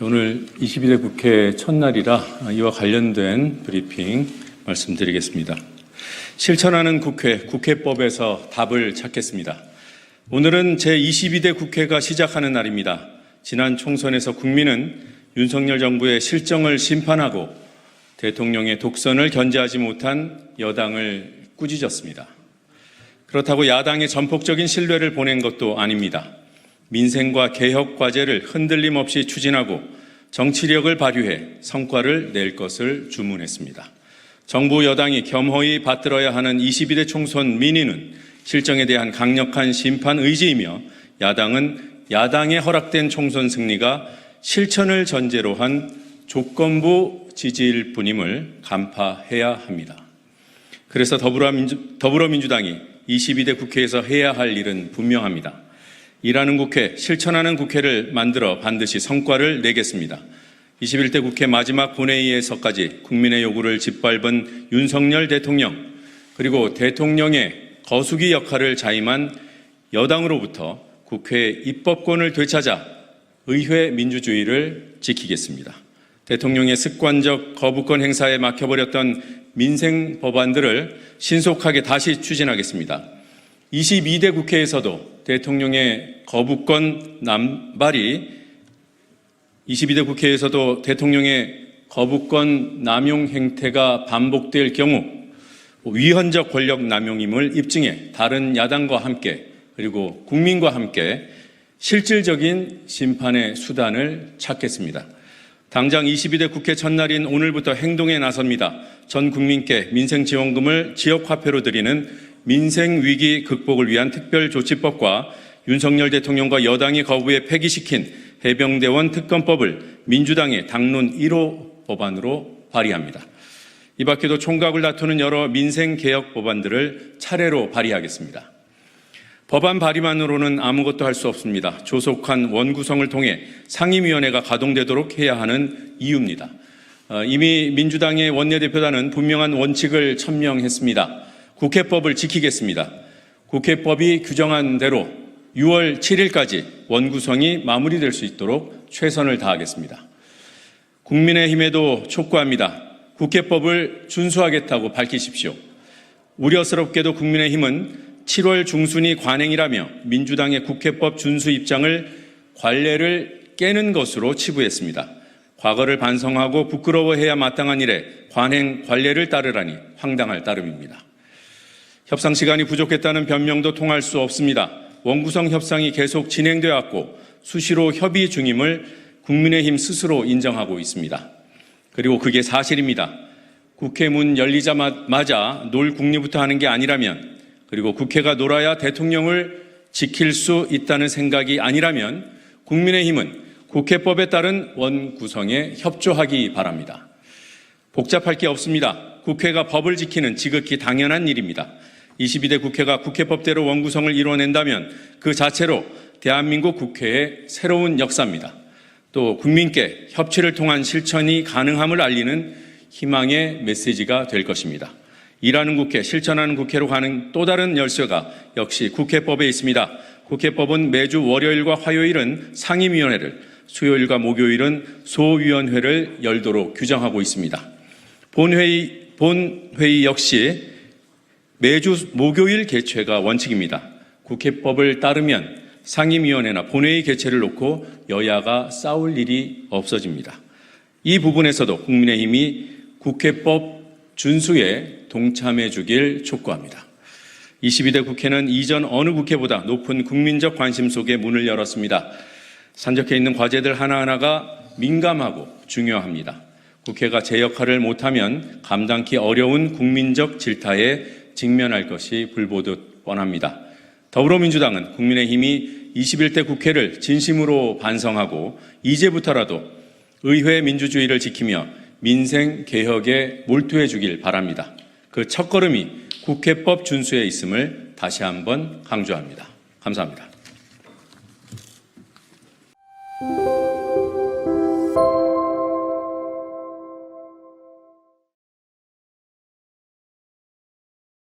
오늘 22대 국회 첫날이라 이와 관련된 브리핑 말씀드리겠습니다. 실천하는 국회, 국회법에서 답을 찾겠습니다. 오늘은 제22대 국회가 시작하는 날입니다. 지난 총선에서 국민은 윤석열 정부의 실정을 심판하고 대통령의 독선을 견제하지 못한 여당을 꾸짖었습니다. 그렇다고 야당의 전폭적인 신뢰를 보낸 것도 아닙니다. 민생과 개혁 과제를 흔들림 없이 추진하고 정치력을 발휘해 성과를 낼 것을 주문했습니다. 정부 여당이 겸허히 받들어야 하는 22대 총선 민의는 실정에 대한 강력한 심판 의지이며 야당은 야당에 허락된 총선 승리가 실천을 전제로 한 조건부 지지일 뿐임을 간파해야 합니다. 그래서 더불어민주당이 22대 국회에서 해야 할 일은 분명합니다. 일하는 국회, 실천하는 국회를 만들어 반드시 성과를 내겠습니다. 21대 국회 마지막 본회의에서까지 국민의 요구를 짓밟은 윤석열 대통령, 그리고 대통령의 거수기 역할을 자임한 여당으로부터 국회의 입법권을 되찾아 의회 민주주의를 지키겠습니다. 대통령의 습관적 거부권 행사에 막혀버렸던 민생 법안들을 신속하게 다시 추진하겠습니다. 22대 국회에서도 대통령의 거부권 남용 행태가 반복될 경우 위헌적 권력 남용임을 입증해 다른 야당과 함께 그리고 국민과 함께 실질적인 심판의 수단을 찾겠습니다. 당장 22대 국회 첫날인 오늘부터 행동에 나섭니다. 전 국민께 민생지원금을 지역화폐로 드리는 민생위기 극복을 위한 특별조치법과 윤석열 대통령과 여당이 거부해 폐기시킨 해병대원 특검법을 민주당의 당론 1호 법안으로 발의합니다. 이 밖에도 총각을 다투는 여러 민생개혁 법안들을 차례로 발의하겠습니다. 법안 발의만으로는 아무것도 할 수 없습니다. 조속한 원구성을 통해 상임위원회가 가동되도록 해야 하는 이유입니다. 이미 민주당의 원내대표단은 분명한 원칙을 천명했습니다. 국회법을 지키겠습니다. 국회법이 규정한 대로 6월 7일까지 원구성이 마무리될 수 있도록 최선을 다하겠습니다. 국민의힘에도 촉구합니다. 국회법을 준수하겠다고 밝히십시오. 우려스럽게도 국민의힘은 7월 중순이 관행이라며 민주당의 국회법 준수 입장을 관례를 깨는 것으로 치부했습니다. 과거를 반성하고 부끄러워해야 마땅한 일에 관행 관례를 따르라니 황당할 따름입니다. 협상 시간이 부족했다는 변명도 통할 수 없습니다. 원구성 협상이 계속 진행되어 왔고 수시로 협의 중임을 국민의힘 스스로 인정하고 있습니다. 그리고 그게 사실입니다. 국회 문 열리자마자 놀 국리부터 하는 게 아니라면, 그리고 국회가 놀아야 대통령을 지킬 수 있다는 생각이 아니라면 국민의힘은 국회법에 따른 원구성에 협조하기 바랍니다. 복잡할 게 없습니다. 국회가 법을 지키는 지극히 당연한 일입니다. 22대 국회가 국회법대로 원구성을 이뤄낸다면 그 자체로 대한민국 국회의 새로운 역사입니다. 또 국민께 협치를 통한 실천이 가능함을 알리는 희망의 메시지가 될 것입니다. 일하는 국회, 실천하는 국회로 가는 또 다른 열쇠가 역시 국회법에 있습니다. 국회법은 매주 월요일과 화요일은 상임위원회를, 수요일과 목요일은 소위원회를 열도록 규정하고 있습니다. 본회의 역시 매주 목요일 개최가 원칙입니다. 국회법을 따르면 상임위원회나 본회의 개최를 놓고 여야가 싸울 일이 없어집니다. 이 부분에서도 국민의힘이 국회법 준수에 동참해 주길 촉구합니다. 22대 국회는 이전 어느 국회보다 높은 국민적 관심 속에 문을 열었습니다. 산적해 있는 과제들 하나하나가 민감하고 중요합니다. 국회가 제 역할을 못하면 감당기 어려운 국민적 질타에 직면할 것이 불보듯 뻔합니다. 더불어민주당은 국민의힘이 21대 국회를 진심으로 반성하고 이제부터라도 의회 민주주의를 지키며 민생 개혁에 몰두해 주길 바랍니다. 그 첫걸음이 국회법 준수에 있음을 다시 한번 강조합니다. 감사합니다.